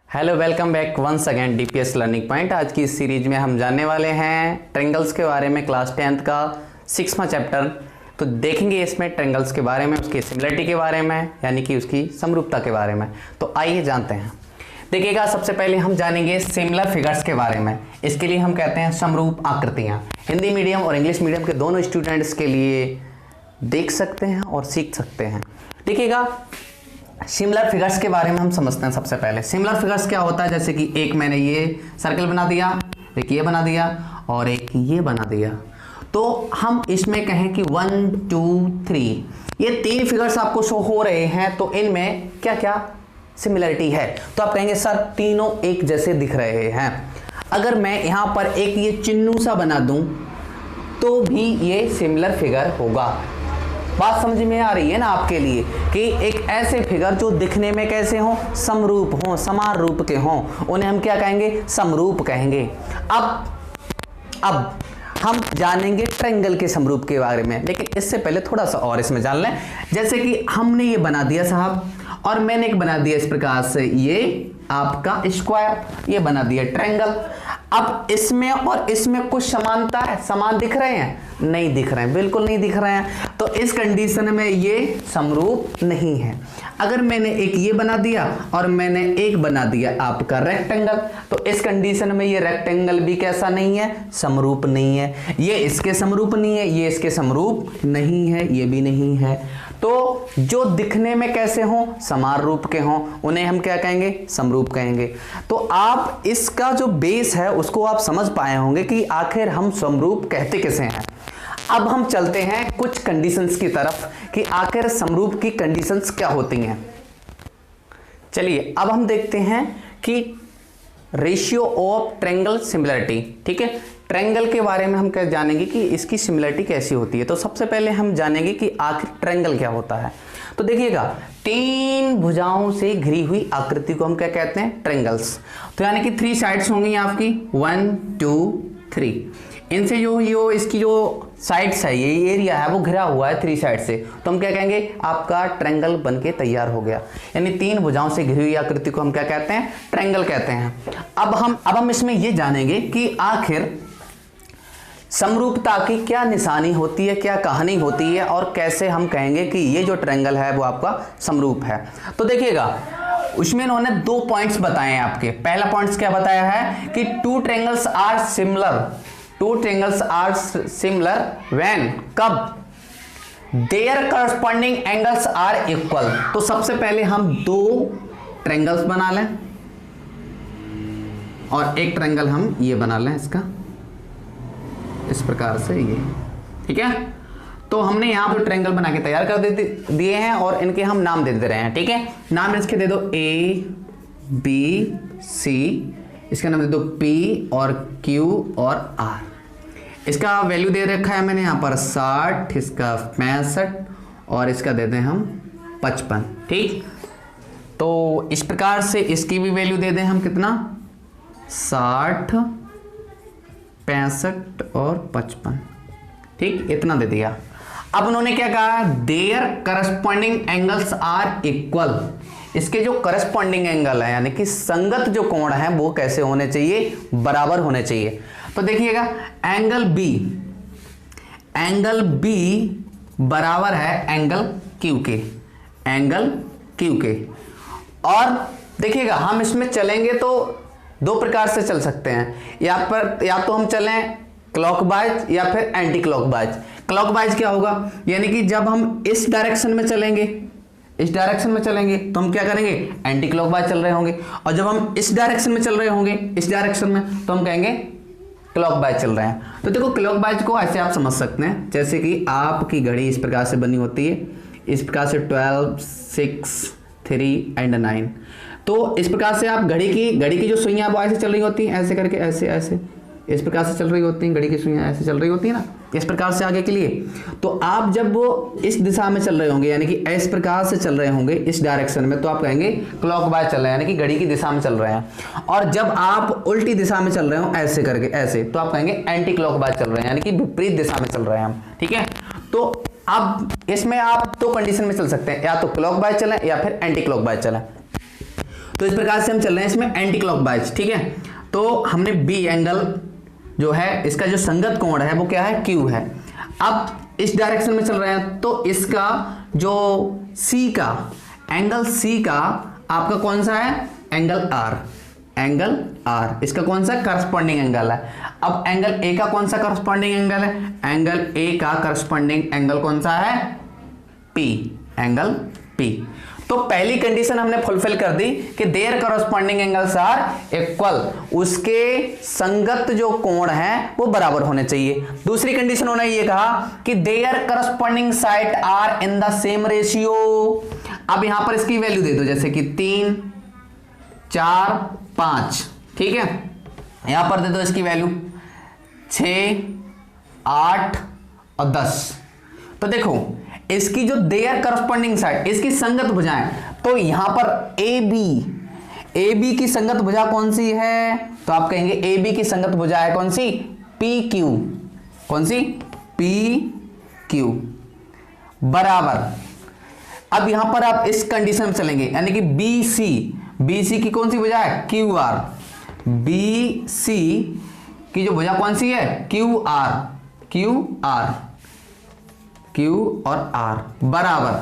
Hello welcome back once again DPS learning point. आज की इस सीरीज में हम जानने वाले हैं ट्रायंगल्स के बारे में, क्लास 10th का 6वां चैप्टर। तो देखेंगे इसमें ट्रायंगल्स के बारे में, उसकी सिमिलरिटी के बारे में, यानी कि उसकी समरूपता के बारे में। तो आइए जानते हैं। देखिएगा, सबसे पहले हम जानेंगे सिमिलर फिगर्स के बारे में। इसके लिए हम कहते हैं समरूप आकृतियाँ। हिंदी मीडियम और इंग्लिश मीडियम के दोनों स्टूडेंट्स के लिए देख सकते हैं और सीख सकते हैं। देखिएगा, सिमिलर फिगर्स के बारे में हम समझते हैं। सबसे पहले सिमिलर फिगर्स क्या होता है, जैसे कि एक मैंने ये सर्कल बना दिया, एक ये बना दिया और एक ये बना दिया। तो हम इसमें कहें कि 1 2 3 ये तीन फिगर्स आपको शो हो रहे हैं, तो इनमें क्या क्या सिमिलरिटी है। तो आप कहेंगे सर तीनों एक जैसे दिख रहे हैं। अगर मैं यहाँ पर एक ये चिन्नू सा बना दूं तो भी ये सिमिलर फिगर होगा। बात समझ में आ रही है ना आपके लिए, कि एक ऐसे फिगर जो दिखने में कैसे हों, समरूप हों, समान रूप के हों, उन्हें हम क्या कहेंगे, समरूप कहेंगे। अब हम जानेंगे ट्रायंगल के समरूप के बारे में, लेकिन इससे पहले थोड़ा सा और इसमें जान लें। जैसे कि हमने ये बना दिया साहब, और मैंने एक बना दिया इस प्रकार से, ये आपका स्क्वायर, ये बना दिया ट्रायंगल। अब इसमें और इसमें कुछ समानता है, समान दिख रहे हैं? नहीं दिख रहे हैं, बिल्कुल नहीं दिख रहे हैं। तो इस कंडीशन में ये समरूप नहीं है। अगर मैंने एक ये बना दिया और मैंने एक बना दिया आपका रेक्टेंगल, तो इस कंडीशन में ये रेक्टेंगल भी कैसा नहीं है, समरूप नहीं है। ये इसके समरूप नहीं है, ये इसके समरूप नहीं है, ये भी नहीं है। तो जो दिखने में कैसे हों, समान रूप के हों, उन्हें हम क्या कहेंगे, समरूप कहेंगे। तो आप इसका जो बेस है उसको आप समझ पाए होंगे कि आखिर हम समरूप कहते किसे हैं। अब हम चलते हैं कुछ कंडीशंस की तरफ कि आखिर समरूप की कंडीशंस क्या होती हैं। चलिए अब हम देखते हैं कि रेशियो ऑफ ट्रायंगल सिमिलरिटी। ठीक है, ट्रायंगल के बारे में हम क्या जानेंगे कि इसकी सिमिलरिटी कैसी होती है। तो सबसे पहले हम जानेंगे कि आखिर ट्रायंगल क्या होता है। तो देखिएगा, तीन भुजाओं से घिरी हुई आकृति को हम क्या कहते हैं, ट्रायंगल्स। तो यानी कि 3 साइड्स होंगी आपकी, 1 2 3। इनसे जो इसकी जो साइड्स है, ये एरिया है वो घिरा हुआ है 3 साइड से, तो हम क्या कहेंगे, आपका ट्रायंगल बनके तैयार हो गया। यानी तीन भुजाओं से घिरी हुई आकृति को हम क्या कहते हैं, ट्रायंगल कहते हैं। अब हम इसमें ये जानेंगे कि आखिर समरूपता की क्या निशानी होती है, क्या कहानी होती है, और कैसे हम कहेंगे कि ये जो ट्रायंगल है वो आपका समरूप है। तो देखिएगा, उसमें इन्होंने 2 पॉइंट्स बताए हैं आपके। पहला पॉइंट्स क्या बताया है कि two triangles are similar when, कब, there corresponding angles are equal. तो सबसे पहले हम 2 ट्रायंगल्स बना लें और एक ट्रायंगल हम ये बना लें, इसका इस प्रकार से ये। ठीक है, तो हमने यहां पर ट्रायंगल बना के तैयार कर दिए हैं और इनके हम नाम दे रहे हैं। ठीक है, नाम इसके दे दो A B C, इसका नाम दे दो P और Q और R। इसका वैल्यू दे रखा है मैंने यहां पर 60, इसका 65 और इसका दे दें हम 55। ठीक, तो इस प्रकार से इसकी भी वैल्यू दे दें हम कितना, 60 65 और 55। ठीक, इतना दे दिया। अब उन्होंने क्या कहा, their corresponding angles are equal. इसके जो करस्पॉन्डिंग एंगल है, यानी कि संगत जो कोण है, वो कैसे होने चाहिए, बराबर होने चाहिए। तो देखिएगा, एंगल बी बराबर है एंगल क्यू के। और देखिएगा, हम इसमें चलेंगे तो 2 प्रकार से चल सकते हैं। या तो हम चलें क्लॉकवाइज या फिर एंटी क्लॉकवाइज। क्लॉकवाइज क्या होगा, यानी कि जब हम इस डायरेक्शन में चलेंगे, तो हम क्या करेंगे, एंटी क्लॉकवाइज चल रहे होंगे। और जब हम इस डायरेक्शन में चल रहे होंगे, इस डायरेक्शन में, तो हम कहेंगे क्लॉकवाइज चल रहे हैं। तो देखो, क्लॉकवाइज को ऐसे आप समझ सकते हैं, जैसे कि आपकी घड़ी इस प्रकार से बनी होती है, इस प्रकार से 12 6 3 एंड 9। तो इस प्रकार से आप घड़ी की जो सुइयां वो ऐसे चल रही होती हैं, ऐसे करके, ऐसे इस प्रकार से चल रही होती हैं। घड़ी की सुइयां ऐसे चल रही होती है ना, इस प्रकार से आगे के लिए। तो आप जब वो इस दिशा में चल रहे होंगे, यानी कि इस प्रकार से चल रहे होंगे इस डायरेक्शन में, तो आप कहेंगे क्लॉकवाइज चल रहे हैं, यानी कि घड़ी की दिशा में चल रहे हैं। और जब आप उल्टी दिशा में चल रहे हो, ऐसे करके ऐसे, तो आप कहेंगे एंटी क्लॉकवाइज चल रहे हैं, यानी कि विपरीत दिशा में चल रहे हैं हम। ठीक है, तो अब इसमें आप 2 कंडीशन में चल सकते हैं, या तो क्लॉकवाइज चलें या फिर एंटी क्लॉकवाइज चलें। तो इस प्रकार से हम चल रहे हैं इसमें एंटी क्लॉकवाइज, ठीक है। तो हमने बी एंगल जो है, इसका जो संगत कोण है वो क्या है, क्यू है। अब इस डायरेक्शन में चल रहे हैं तो इसका जो सी का एंगल, सी का आपका कौन सा है, एंगल आर, एंगल आर इसका कौन सा करस्पॉन्डिंग एंगल है। अब एंगल ए का कौन सा करस्पॉन्डिंग एंगल है, एंगल ए का करस्पॉन्डिंग एंगल कौन सा है, पी, एंगल पी। तो पहली कंडीशन हमने फुलफिल कर दी कि their corresponding angles are equal, उसके संगत जो कोण है वो बराबर होने चाहिए। दूसरी कंडीशन होना ये कहा कि their corresponding side are in the same ratio. अब यहां पर इसकी वैल्यू दे दो, जैसे कि 3, 4, 5, ठीक है। यहां पर दे दो इसकी वैल्यू 6, 8 और 10। तो देखो इसकी जो देयर करस्पॉन्डिंग साइड, इसकी संगत भुजाएं, तो यहां पर ए बी की संगत भुजा कौन सी है, तो आप कहेंगे ए बी की संगत भुजा है कौन सी, पी क्यू, कौन सी, पी क्यू बराबर। अब यहां पर आप इस कंडीशन में चलेंगे, यानी कि बी सी की कौन सी भुजा है, क्यू आर, बी सी की जो भुजा कौन सी है, क्यू आर और आर बराबर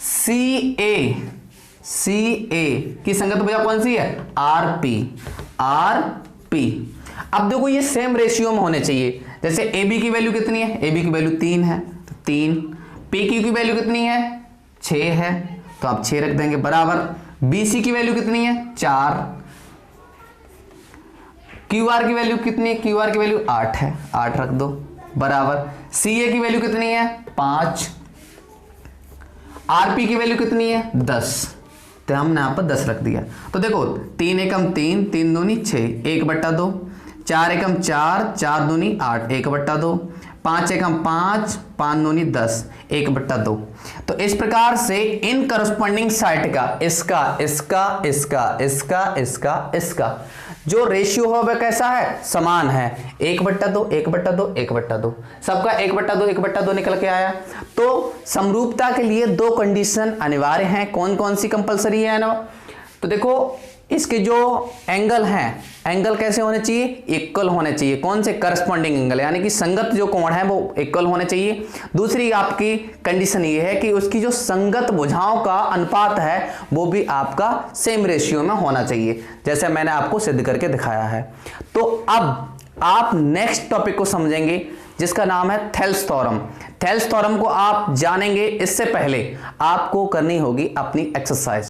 सी ए की संगत भुजा कौन सी है, आर पी। अब देखो ये सेम रेशियो में होने चाहिए। जैसे ए बी की वैल्यू कितनी है, ए बी की वैल्यू 3 है तो 3, पी क्यू की वैल्यू कितनी है, 6 है तो आप 6 रख देंगे बराबर। बी सी की वैल्यू कितनी है, 4, क्यू आर की वैल्यू कितनी है, क्यू आर की वैल्यू 8 है, 8 रख दो बराबर। सी ए की वैल्यू कितनी है, 5, आरपी की वैल्यू कितनी है, 10, तो हमने यहां पर 10 रख दिया। तो देखो 3 एकम 3, 3 दूनी 6, 1/2, 4 एकम 4, 4 दूनी 8, 1/2, 5 एकम 5, 5 दूनी 10, 1/2। तो इस प्रकार से इन करस्पॉन्डिंग साइड का इसका जो रेशियो हो वह कैसा है, समान है, 1/2, 1/2, 1/2, सबका 1/2 निकल के आया। तो समरूपता के लिए 2 कंडीशन अनिवार्य हैं। कौन कौन सी कंपलसरी है ना, तो देखो इसके जो एंगल हैं, एंगल कैसे होने चाहिए, इक्वल होने चाहिए। कौन से, करस्पॉन्डिंग एंगल, यानी कि संगत जो कोण है वो इक्वल होने चाहिए। दूसरी आपकी कंडीशन ये है कि उसकी जो संगत भुजाओं का अनुपात है वो भी आपका सेम रेशियो में होना चाहिए, जैसे मैंने आपको सिद्ध करके दिखाया है। तो अब आप नेक्स्ट टॉपिक को समझेंगे जिसका नाम है थेल्स थ्योरम। थेल्स थ्योरम को आप जानेंगे, इससे पहले आपको करनी होगी अपनी एक्सरसाइज।